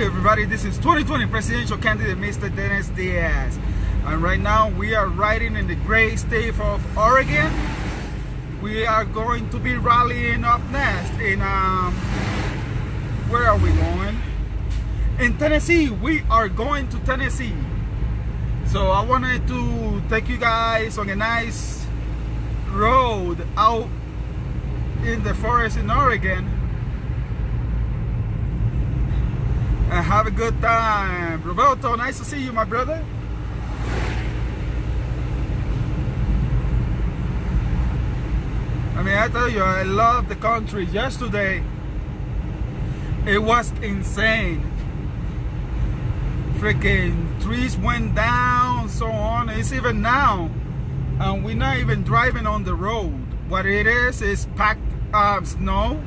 Hi everybody, this is 2020 presidential candidate Mr. Diaz, and right now we are riding in the great state of Oregon. We are going to be rallying up next in where are we going? In Tennessee. We are going to Tennessee. So I wanted to take you guys on a nice road out in the forest in Oregon and have a good time. Roberto, nice to see you, my brother. I mean, I tell you, I love the country. Yesterday, it was insane. Freaking trees went down, so on. It's even now, and we're not even driving on the road. What it is packed snow.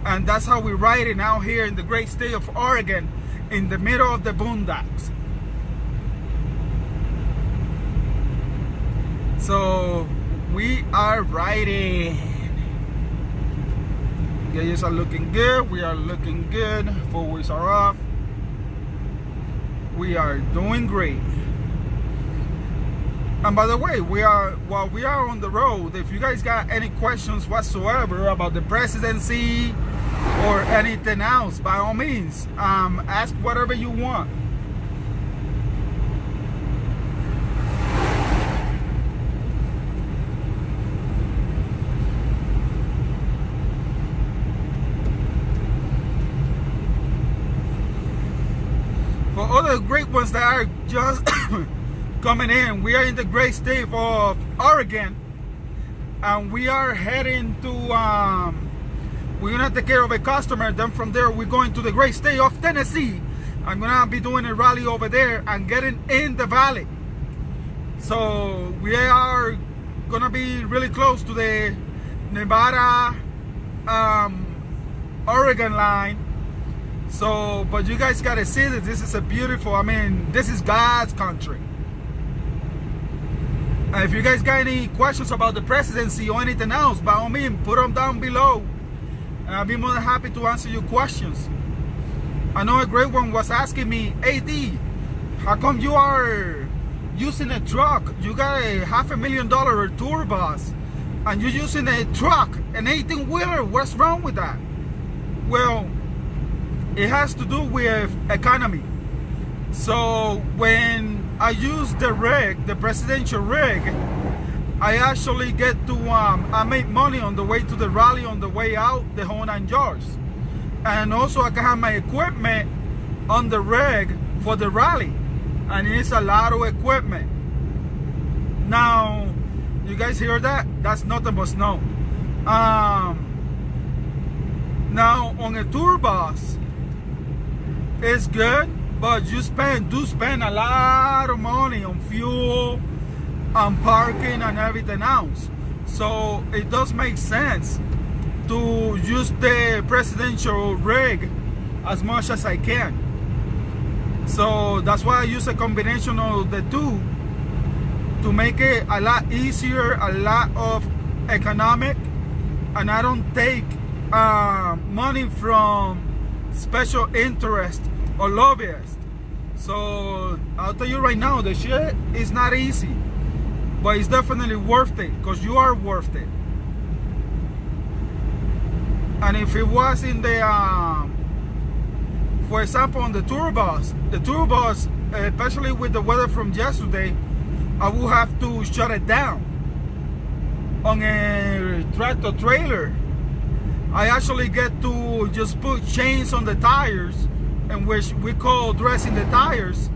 And that's how we're riding out here in the great state of Oregon, in the middle of the boondocks. So we are riding. Gauges are looking good. We are looking good. Four wheels are off. We are doing great. And by the way, while we are on the road, if you guys got any questions whatsoever about the presidency or anything else, by all means, ask whatever you want. For other great ones that are just coming in, we are in the great state of Oregon, and we are heading to we're gonna take care of a customer. Then from there we're going to the great state of Tennessee. I'm gonna be doing a rally over there and getting in the valley. So we are gonna be really close to the Nevada Oregon line. So, but you guys gotta see that this is a beautiful, I mean, this is God's country. And if you guys got any questions about the presidency or anything else, by all means, put them down below. And I'll be more than happy to answer your questions. I know a great one was asking me, AD, how come you are using a truck? You got a $500,000 tour bus, and you're using a truck, an 18-wheeler. What's wrong with that? Well, it has to do with economy. So when I use the rig, the presidential rig, I actually get to, I make money on the way to the rally, on the way out, the whole 9 yards. And also I can have my equipment on the rig for the rally. And it's a lot of equipment. Now, you guys hear that? That's nothing but snow. Now, on a tour bus, it's good, but you do spend a lot of money on fuel, on parking, and everything else. So it does make sense to use the presidential rig as much as I can. So that's why I use a combination of the two to make it a lot easier, a lot of economic, and I don't take money from special interest or lobbyists. So I'll tell you right now, the shit is not easy, but it's definitely worth it, because you are worth it. And if it was in the for example, on the tour bus, especially with the weather from yesterday, I will have to shut it down. On a tractor trailer, I actually get to just put chains on the tires, in which we call dressing the tires,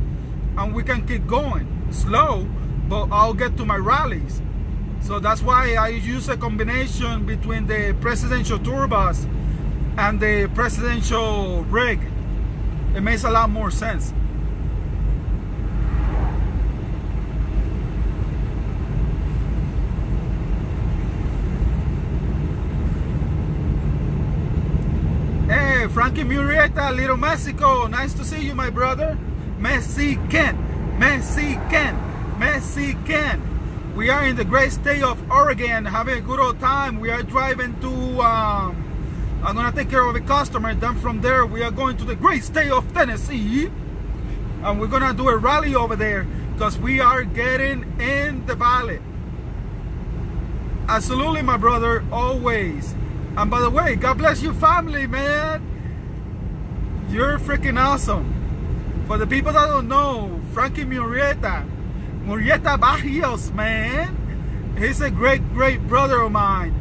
and we can keep going slow, but I'll get to my rallies. So that's why I use a combination between the presidential tour bus and the presidential rig. It makes a lot more sense. Hey, Frankie Murrieta, Little Mexico. Nice to see you, my brother. Mexican. We are in the great state of Oregon, having a good old time. We are driving to I'm gonna take care of a customer. Then from there, we are going to the great state of Tennessee, and we're gonna do a rally over there because we are getting in the valley. Absolutely, my brother, always. And by the way, God bless your family, man. You're freaking awesome. For the people that don't know, Frankie Murrieta Barrios, man, he's a great brother of mine.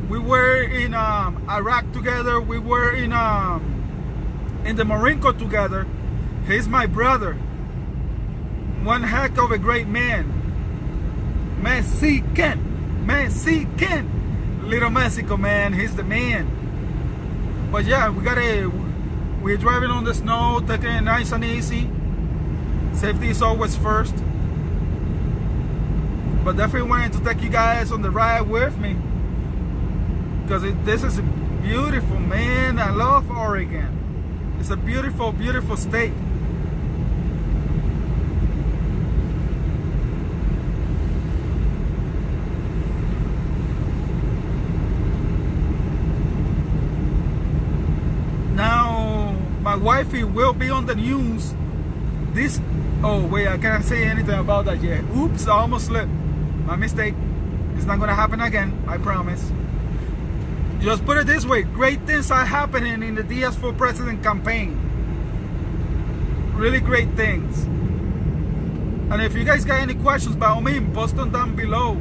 We were in Iraq together. We were in the Marine Corps together. He's my brother. One heck of a great man. Mexican. Little Mexico, man. He's the man. But yeah, we're driving on the snow, taking it nice and easy. Safety is always first. But definitely wanted to take you guys on the ride with me, because this is beautiful, man. I love Oregon. It's a beautiful, beautiful state. Now, my wifey will be on the news. Oh wait, I can't say anything about that yet. Oops, I almost slipped. My mistake. It's not gonna happen again, I promise. Just put it this way, great things are happening in the Diaz for President campaign. Really great things. And if you guys got any questions, by all means, post them down below.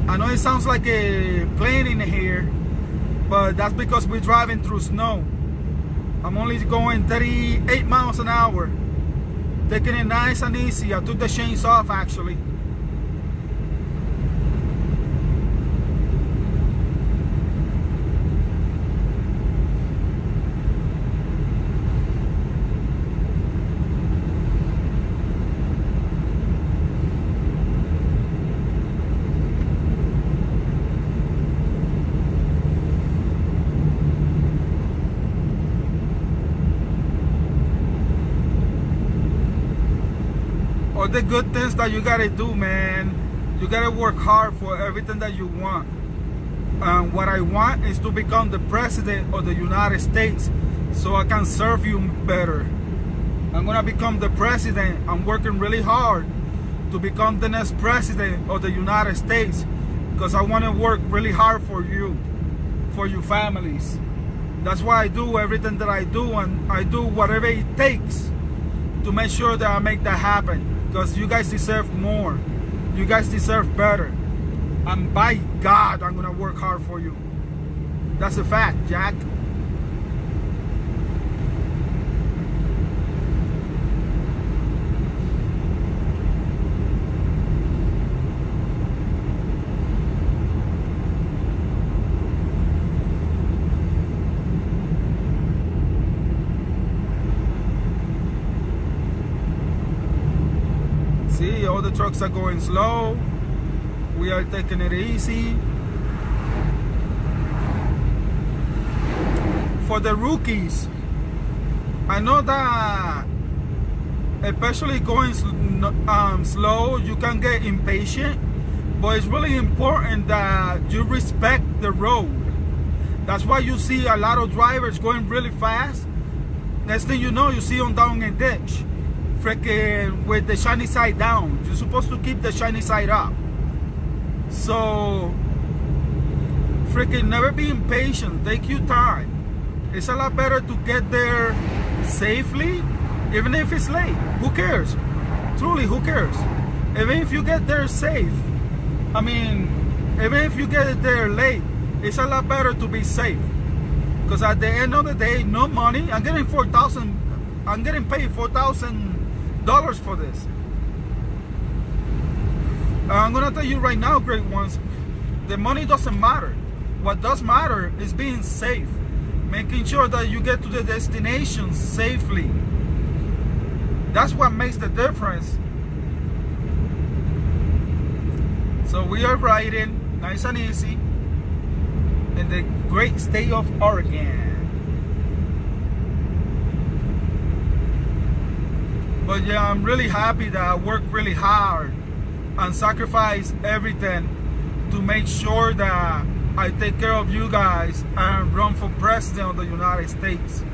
I know it sounds like a plane in here, but that's because we're driving through snow. I'm only going 38 miles an hour. Taking it nice and easy. I took the chains off actually. All the good things that you gotta do, man. You gotta work hard for everything that you want. What I want is to become the president of the United States so I can serve you better. I'm gonna become the president. I'm working really hard to become the next president of the United States because I want to work really hard for you, for your families. That's why I do everything that I do, and I do whatever it takes to make sure that I make that happen. Because you guys deserve more. You guys deserve better. And by God, I'm gonna work hard for you. That's a fact, Jack. See, all the trucks are going slow. We are taking it easy. For the rookies, I know that especially going slow, you can get impatient, but it's really important that you respect the road. That's why you see a lot of drivers going really fast. Next thing you know, you see them down a ditch. Freaking with the shiny side down. You're supposed to keep the shiny side up. So freaking never be impatient. Take your time. It's a lot better to get there safely, even if it's late. Who cares? Truly, who cares? Even if you get there safe, I mean, even if you get there late, it's a lot better to be safe. Because at the end of the day, no money. I'm getting paid $4,000 for this. I'm gonna tell you right now, great ones, the money doesn't matter. What does matter is being safe, making sure that you get to the destination safely. That's what makes the difference. So we are riding nice and easy in the great state of Oregon. But yeah, I'm really happy that I worked really hard and sacrificed everything to make sure that I take care of you guys and run for president of the United States.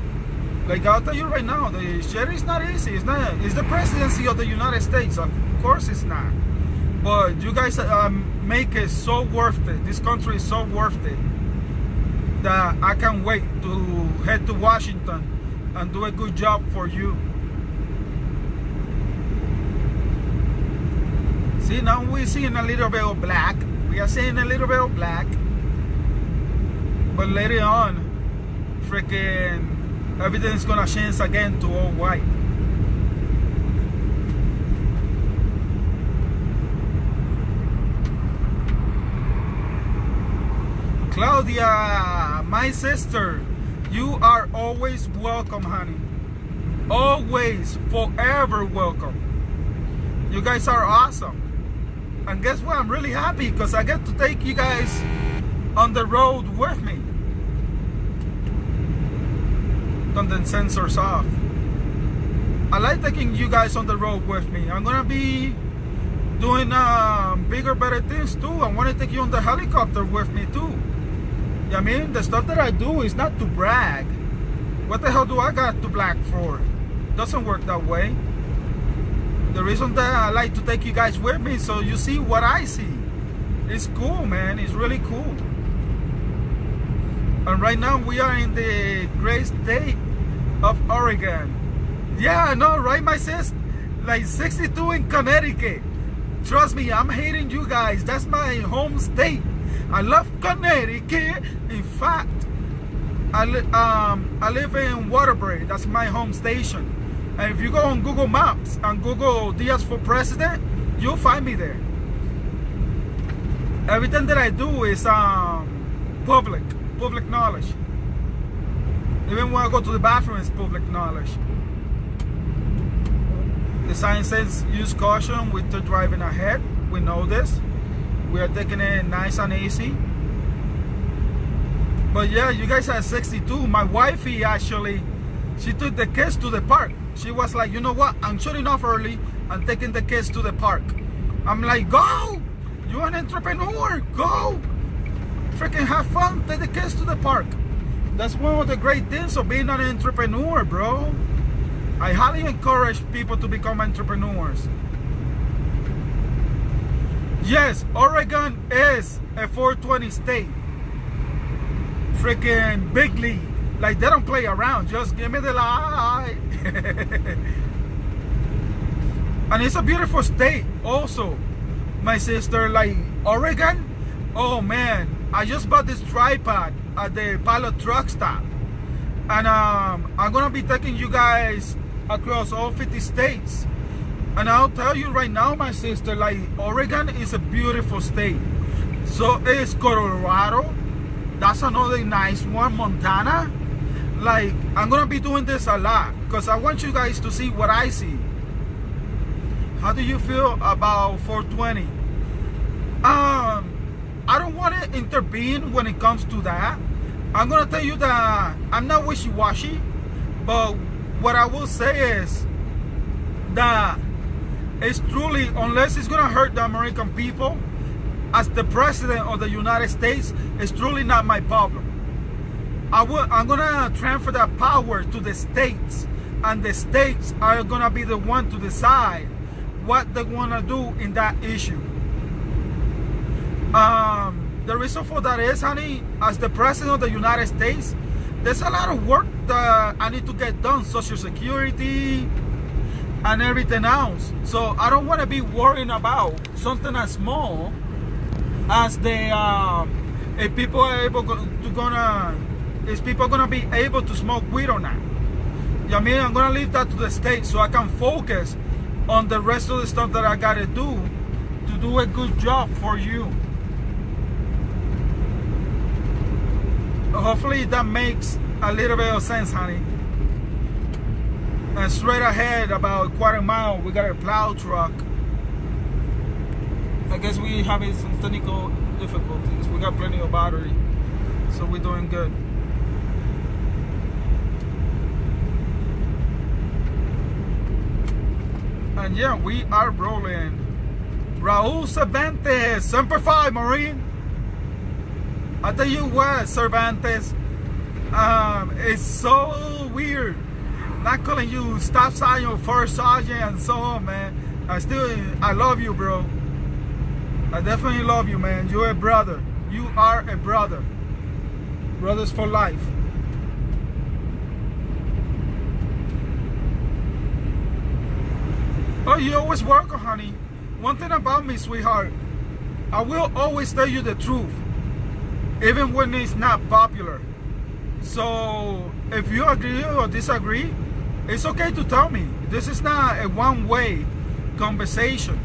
Like I'll tell you right now, the shit is not easy. It's not. It's the presidency of the United States. Of course it's not. But you guys make it so worth it. This country is so worth it that I can't wait to head to Washington and do a good job for you. See, now we're seeing a little bit of black. We are seeing a little bit of black. But later on, freaking everything's gonna change again to all white. Claudia, my sister, you are always welcome, honey. Always, forever welcome. You guys are awesome. And guess what? I'm really happy because I get to take you guys on the road with me. Content sensors off. I like taking you guys on the road with me. I'm gonna be doing bigger, better things too. I want to take you on the helicopter with me too. I mean, the stuff that I do is not to brag. What the hell do I got to brag for? Doesn't work that way. The reason that I like to take you guys with me so you see what I see. It's cool, man. It's really cool. And right now we are in the great state of Oregon. Yeah, I know, right, my sis? Like 62 in Connecticut. Trust me, I'm hating you guys. That's my home state. I love Connecticut. In fact, I live in Waterbury. That's my home station. And if you go on Google Maps and Google Diaz for president, you'll find me there. Everything that I do is public knowledge. Even when I go to the bathroom, it's public knowledge. The sign says use caution with the driving ahead. We know this. We are taking it nice and easy. But yeah, you guys are 62. My wifey actually, she took the kids to the park. She was like, you know what? I'm shutting off early and taking the kids to the park. I'm like, go! You're an entrepreneur. Go! Freaking have fun. Take the kids to the park. That's one of the great things of being an entrepreneur, bro. I highly encourage people to become entrepreneurs. Yes, Oregon is a 420 state. Freaking big league. Like, they don't play around. Just give me the light. And it's a beautiful state also, my sister. Like, Oregon, oh man, I just bought this tripod at the Pilot truck stop. And I'm going to be taking you guys across all 50 states. And I'll tell you right now, my sister, like, Oregon is a beautiful state. So is Colorado. That's another nice one. Montana. Like, I'm gonna be doing this a lot because I want you guys to see what I see. How do you feel about 420? I don't want to intervene when it comes to that. I'm gonna tell you that I'm not wishy-washy, but what I will say is that it's truly, unless it's gonna hurt the American people, as the president of the United States, it's truly not my problem. I'm gonna transfer that power to the states, and the states are gonna be the one to decide what they wanna do in that issue. The reason for that is, honey, as the president of the United States, there's a lot of work that I need to get done, Social Security and everything else. So I don't want to be worrying about something as small as the if people are able is people gonna be able to smoke weed or not. I mean, I'm gonna leave that to the state so I can focus on the rest of the stuff that I gotta do to do a good job for you. Hopefully that makes a little bit of sense, honey. And straight ahead, about a quarter mile, we got a plow truck. I guess we having some technical difficulties. We got plenty of battery, so we're doing good. And yeah, we are rolling. Raul Cervantes, Semper Fi, Marine. I tell you what, Cervantes, it's so weird not calling you staff sergeant or first sergeant and so on, man. I love you, bro. I definitely love you, man. You're a brother. You are a brother. Brothers for life. Oh, you always work, honey. One thing about me, sweetheart, I will always tell you the truth, even when it's not popular. So if you agree or disagree, it's okay to tell me. This is not a one-way conversation.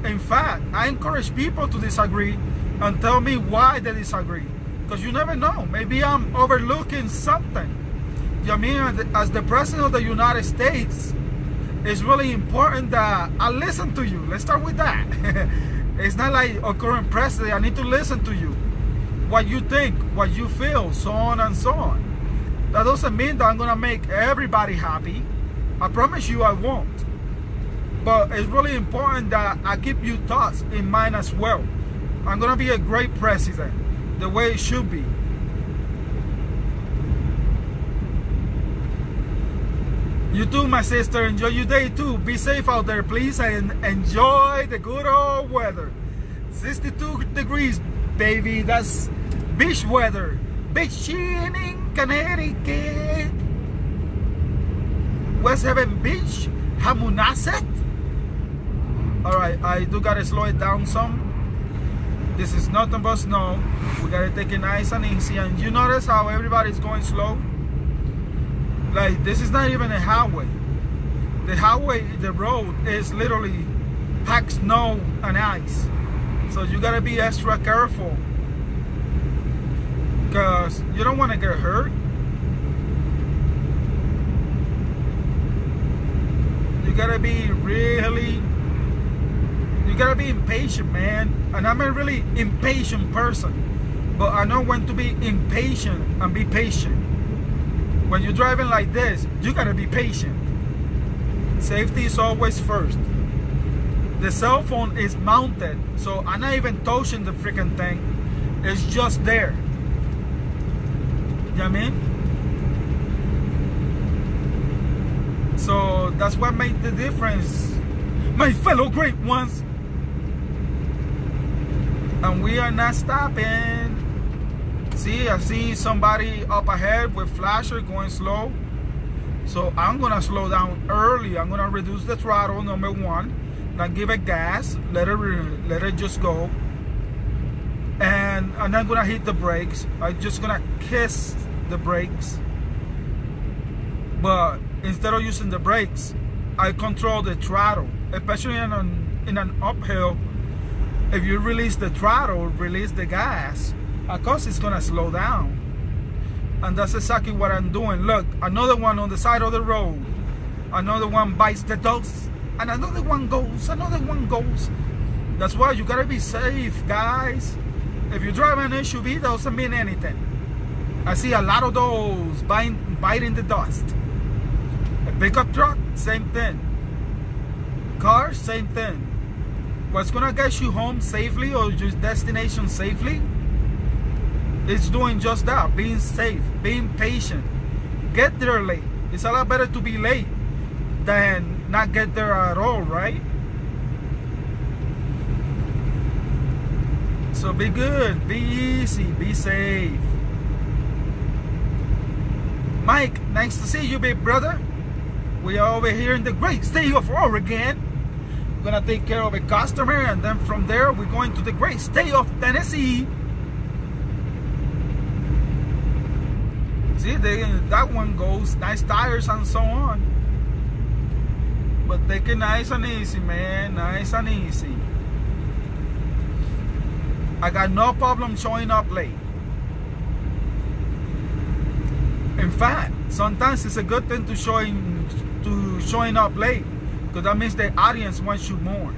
In fact, I encourage people to disagree and tell me why they disagree, because you never know. Maybe I'm overlooking something. You know what I mean? As the President of the United States, it's really important that I listen to you. Let's start with that. It's not like a current president. I need to listen to you. What you think, what you feel, so on and so on. That doesn't mean that I'm going to make everybody happy. I promise you I won't. But it's really important that I keep your thoughts in mind as well. I'm going to be a great president, the way it should be. You too, my sister. Enjoy your day too. Be safe out there, please, and enjoy the good old weather. 62 degrees, baby. That's beach weather. Beaching in Connecticut. West Haven Beach, Hamunasset. Alright, I do gotta slow it down some. This is nothing but snow. We gotta take it nice and easy. And you notice how everybody's going slow? Like, this is not even a highway. The highway, the road is literally packed snow and ice. So you gotta be extra careful, because you don't want to get hurt. You gotta be impatient, man. And I'm a really impatient person, but I know when to be impatient and be patient. When you're driving like this, you gotta be patient. Safety is always first. The cell phone is mounted, so I'm not even touching the freaking thing. It's just there. You know what I mean? So that's what made the difference, my fellow great ones. And we are not stopping. See, I see somebody up ahead with flasher going slow. So I'm gonna slow down early. I'm gonna reduce the throttle, number one. Not give it gas. Let it just go. And I'm not gonna hit the brakes. I'm just gonna kiss the brakes. But instead of using the brakes, I control the throttle, especially in an uphill. If you release the throttle, release the gas, of course it's gonna slow down. And that's exactly what I'm doing. Look, another one on the side of the road. Another one bites the dust. And another one goes, another one goes. That's why you gotta be safe, guys. If you drive an SUV, that doesn't mean anything. I see a lot of those biting the dust. A pickup truck, same thing. Cars, same thing. What's gonna get you home safely or your destination safely, it's doing just that, being safe, being patient. Get there late. It's a lot better to be late than not get there at all, right? So be good, be easy, be safe. Mike, nice to see you, big brother. We are over here in the great state of Oregon. We're gonna take care of a customer, and then from there we're going to the great state of Tennessee. See, that one goes, nice tires and so on. But take it nice and easy, man, nice and easy. I got no problem showing up late. In fact, sometimes it's a good thing to showing up late, because that means the audience wants you more.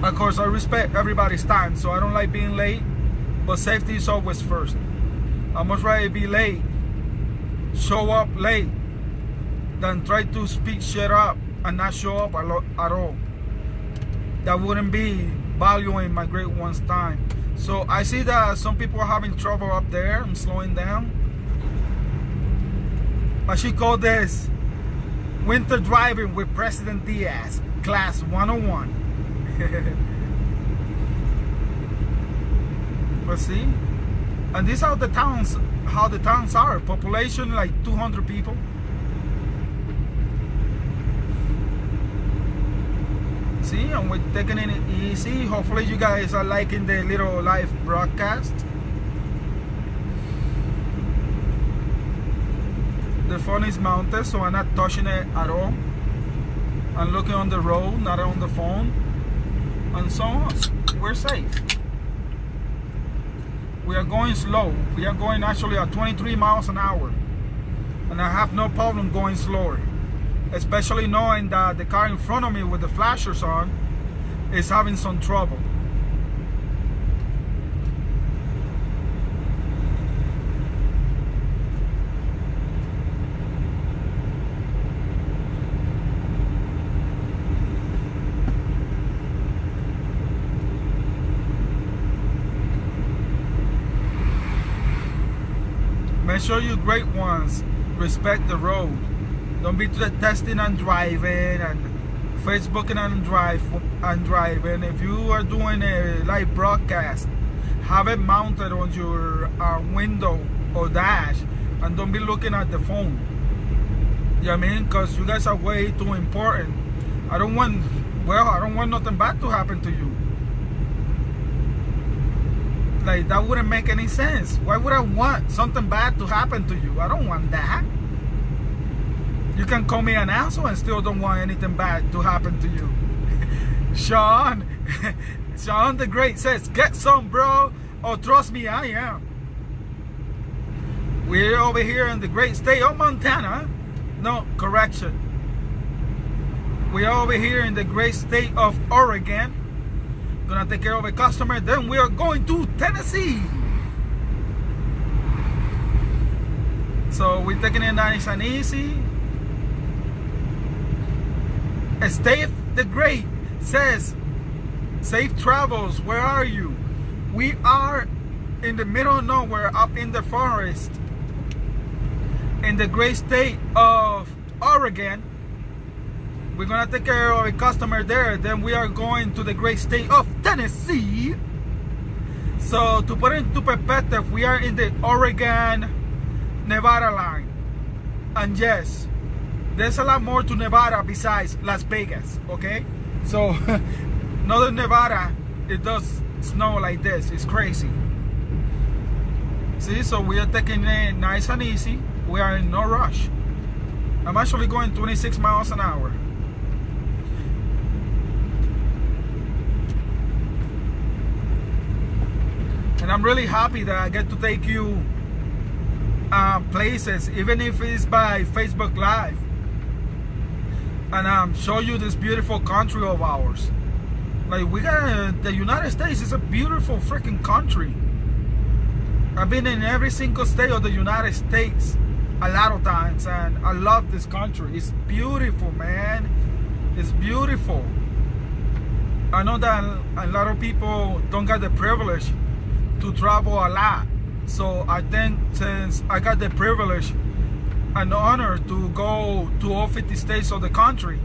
Of course, I respect everybody's time, so I don't like being late, but safety is always first. I'm much rather be late, show up late, than try to speak shit up and not show up at all. That wouldn't be valuing my great one's time. So I see that some people are having trouble up there and slowing down. I should call this Winter Driving with President Diaz, Class 101. But see, and these are the towns, how the towns are. Population like 200 people. See, and we're taking it easy. Hopefully you guys are liking the little live broadcast. The phone is mounted, so I'm not touching it at all. I'm looking on the road, not on the phone. And so on. We're safe. We are going slow. We are going actually at 23 miles an hour. And I have no problem going slower. Especially knowing that the car in front of me with the flashers on is having some trouble. Make sure you great ones respect the road. Don't be testing and driving and Facebooking and driving. If you are doing a live broadcast, have it mounted on your window or dash, and don't be looking at the phone. You know what I mean? Because you guys are way too important. I don't want nothing bad to happen to you. Like, that wouldn't make any sense. Why would I want something bad to happen to you? I don't want that. You can call me an asshole and still don't want anything bad to happen to you. Sean the Great says, get some, bro. Oh, trust me, I am. We're over here in the great state of Montana. No, correction. We're over here in the great state of Oregon. Gonna take care of a customer, then we are going to Tennessee. So we're taking it nice and easy. Steve the Great says, safe travels, where are you? We are in the middle of nowhere, up in the forest, in the great state of Oregon. We're gonna take care of a customer there, then we are going to the great state of Tennessee. So to put it into perspective, we are in the Oregon-Nevada line. And yes, there's a lot more to Nevada besides Las Vegas, okay? So, northern Nevada, it does snow like this. It's crazy. See, so we are taking it nice and easy. We are in no rush. I'm actually going 26 miles an hour. And I'm really happy that I get to take you places, even if it's by Facebook Live. And show you this beautiful country of ours. Like, we got the United States is a beautiful freaking country. I've been in every single state of the United States a lot of times, and I love this country. It's beautiful, man. It's beautiful. I know that a lot of people don't get the privilege to travel a lot. So I think since I got the privilege an honor to go to all 50 states of the country,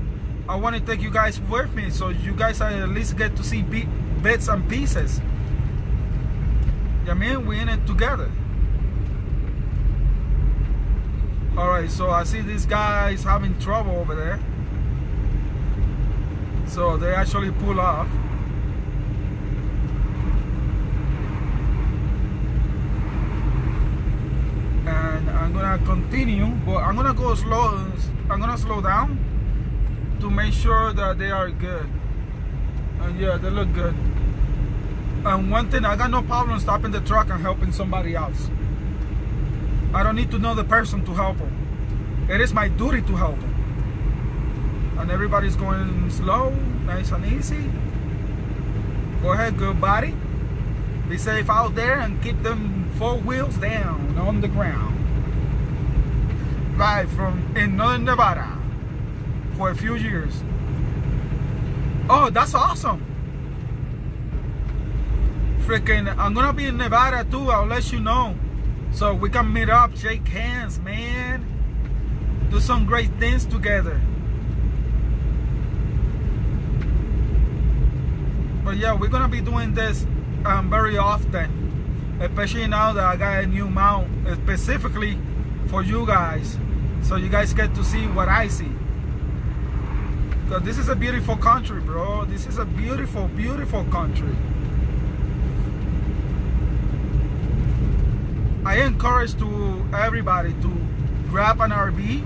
I want to take you guys with me, so you guys at least get to see bits and pieces. I mean, we're in it together. Alright, so I see these guys having trouble over there. So they actually pull off. And I'm gonna continue, but I'm gonna go slow. I'm gonna slow down to make sure that they are good. And yeah, they look good. And one thing, I got no problem stopping the truck and helping somebody else. I don't need to know the person to help them. It is my duty to help them. And everybody's going slow, nice and easy. Go ahead, good body. Be safe out there and keep them 4 wheels down on the ground. Live from in northern Nevada for a few years. Oh, that's awesome. freaking, I'm gonna be in Nevada too. I'll let you know, so we can meet up, shake hands, man, do some great things together. But yeah, we're gonna be doing this very often, especially now that I got a new mount specifically for you guys, so you guys get to see what I see. Because this is a beautiful country, bro. This is a beautiful, beautiful country. I encourage to everybody to grab an RV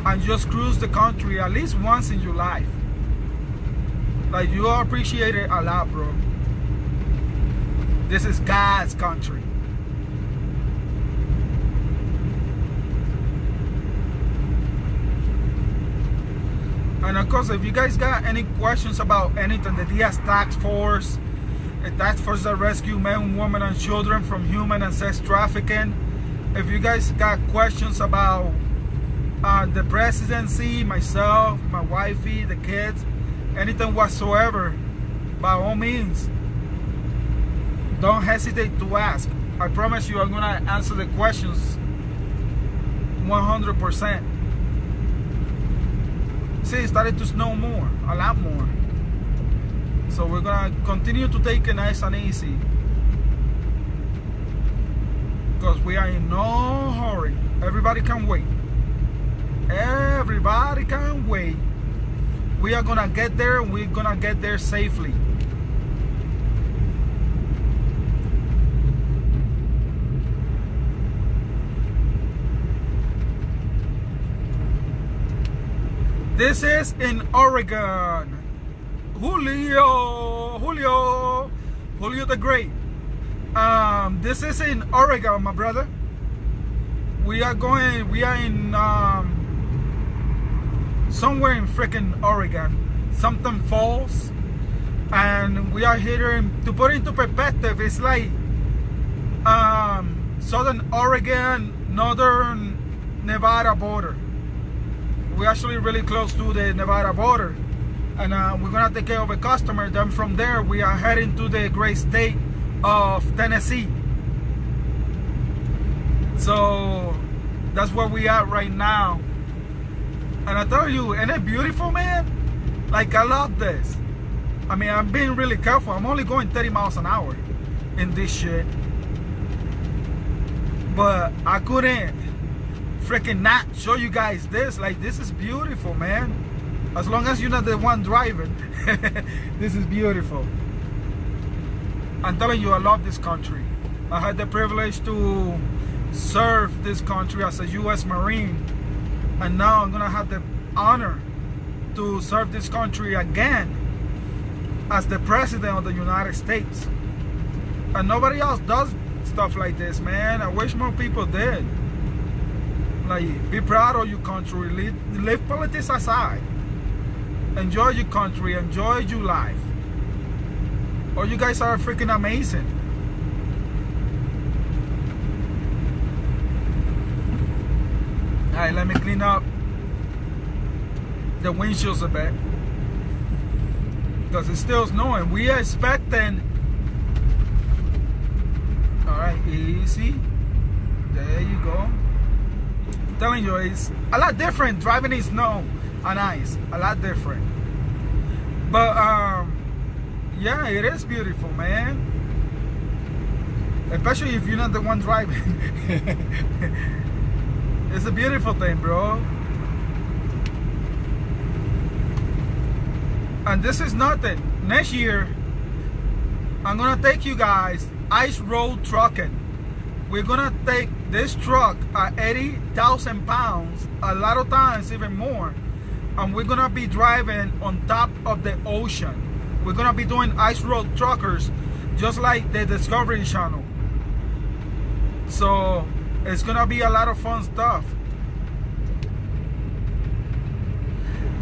and just cruise the country at least once in your life. Like, you appreciate it a lot, bro. This is God's country. And of course, if you guys got any questions about anything, the Diaz Task Force, a task force that rescue men, women, and children from human and sex trafficking. If you guys got questions about the presidency, myself, my wifey, the kids, anything whatsoever, by all means, don't hesitate to ask. I promise you I'm gonna answer the questions 100%. See, it started to snow more, a lot more. So we're gonna continue to take it nice and easy, because we are in no hurry. Everybody can wait. Everybody can wait. We are gonna get there, and we're gonna get there safely. This is in Oregon. Julio the Great. This is in Oregon, my brother. We are in somewhere in freaking Oregon, something falls, and we are here. To put into perspective, it's like southern Oregon, northern Nevada border. We're actually really close to the Nevada border, and we're gonna take care of a customer. Then from there, we are heading to the great state of Tennessee. So that's where we are right now. And I tell you, isn't it beautiful, man? Like, I love this. I mean, I'm being really careful. I'm only going 30 miles an hour in this shit, but I couldn't freaking not show you guys this. Like, this is beautiful, man. As long as you're not the one driving. This is beautiful. I'm telling you, I love this country. I had the privilege to serve this country as a U.S. Marine, and now I'm gonna have the honor to serve this country again as the President of the United States. And nobody else does stuff like this, man. I wish more people did. Like, be proud of your country. Leave politics aside. Enjoy your country. Enjoy your life. Oh, you guys are freaking amazing. Alright, let me clean up the windshields a bit, because it's still snowing. We are expecting. Alright, easy. There you go. I'm telling you, it's a lot different driving in snow and ice. A lot different. But yeah, it is beautiful, man. Especially if you're not the one driving. It's a beautiful thing, bro. And this is nothing. Next year, I'm gonna take you guys ice road trucking. We're gonna take this truck at 80,000 pounds, a lot of times even more, and we're gonna be driving on top of the ocean. We're gonna be doing ice road truckers, just like the Discovery Channel. So it's gonna be a lot of fun stuff.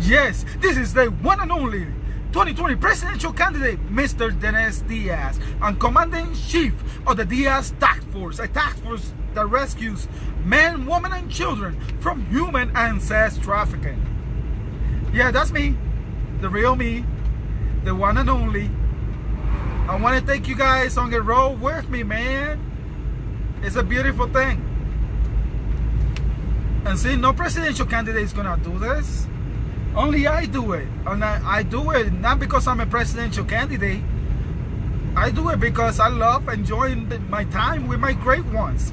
Yes, this is the one and only 2020 presidential candidate, Mr. Diaz, and Commander-in-Chief of the Diaz Task Force, a task force that rescues men, women, and children from human and sex trafficking. Yeah, that's me, the real me, the one and only. I want to take you guys on the road with me, man. It's a beautiful thing. And see, no presidential candidate is gonna do this. Only I do it. And I do it not because I'm a presidential candidate. I do it because I love enjoying my time with my great ones.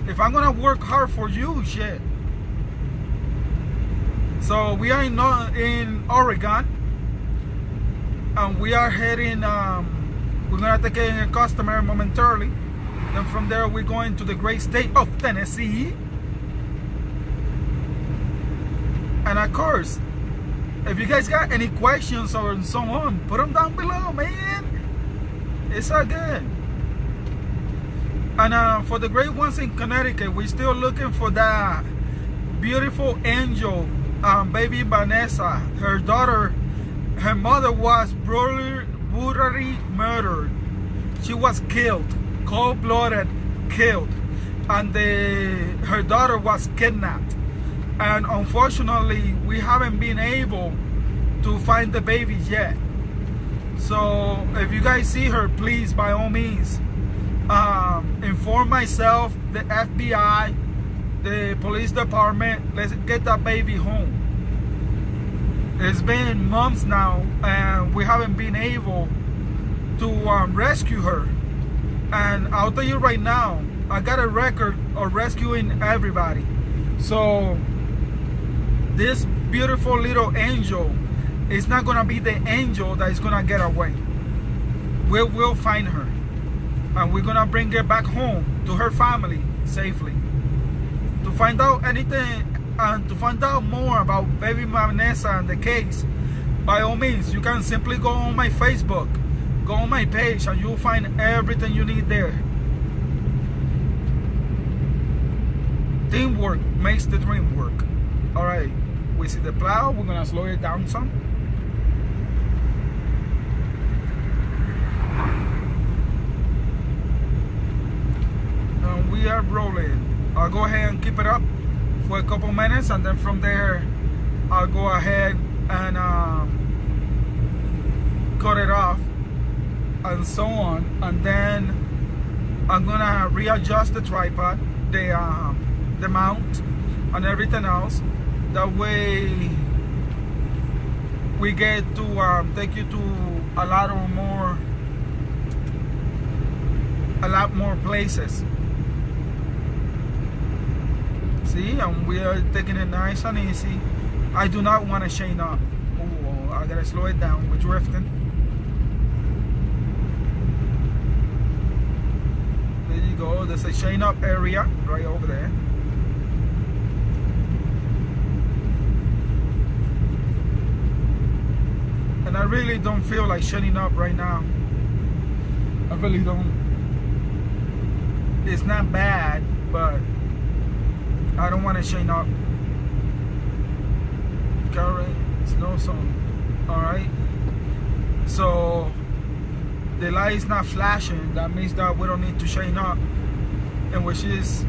If I'm gonna work hard for you, shit. So we are in Oregon, and we are heading. We're gonna take a customer momentarily. Then from there we're going to the great state of Tennessee. And of course, if you guys got any questions or so on, put them down below, man. It's all good. And for the great ones in Connecticut, we're still looking for that beautiful angel, baby Vanessa. Her daughter, her mother was brutally murdered. She was killed, cold-blooded, killed. And her daughter was kidnapped. And unfortunately, we haven't been able to find the babies yet. So if you guys see her, please, by all means, inform myself, the FBI, the police department. Let's get that baby home. It's been months now, and we haven't been able to rescue her. And I'll tell you right now, I got a record of rescuing everybody. So this beautiful little angel is not gonna be the angel that is gonna get away. We will find her, and we're gonna bring her back home to her family safely. To find out anything and to find out more about baby Vanessa and the case, by all means, you can simply go on my Facebook, go on my page, and you'll find everything you need there. Teamwork makes the dream work. All right, we see the plow. We're gonna slow it down some. And we are rolling. I'll go ahead and keep it up for a couple minutes, and then from there I'll go ahead and cut it off and so on. And then I'm gonna readjust the tripod, the mount, and everything else. That way we get to take you to a lot more places. See, and we are taking it nice and easy. I do not want to chain up. Oh, I gotta slow it down. We're drifting. There you go. There's a chain up area right over there. And I really don't feel like shutting up right now. I really don't. It's not bad, but I don't want to chain up. Current snow zone. Alright. So the light is not flashing. That means that we don't need to chain up. And which is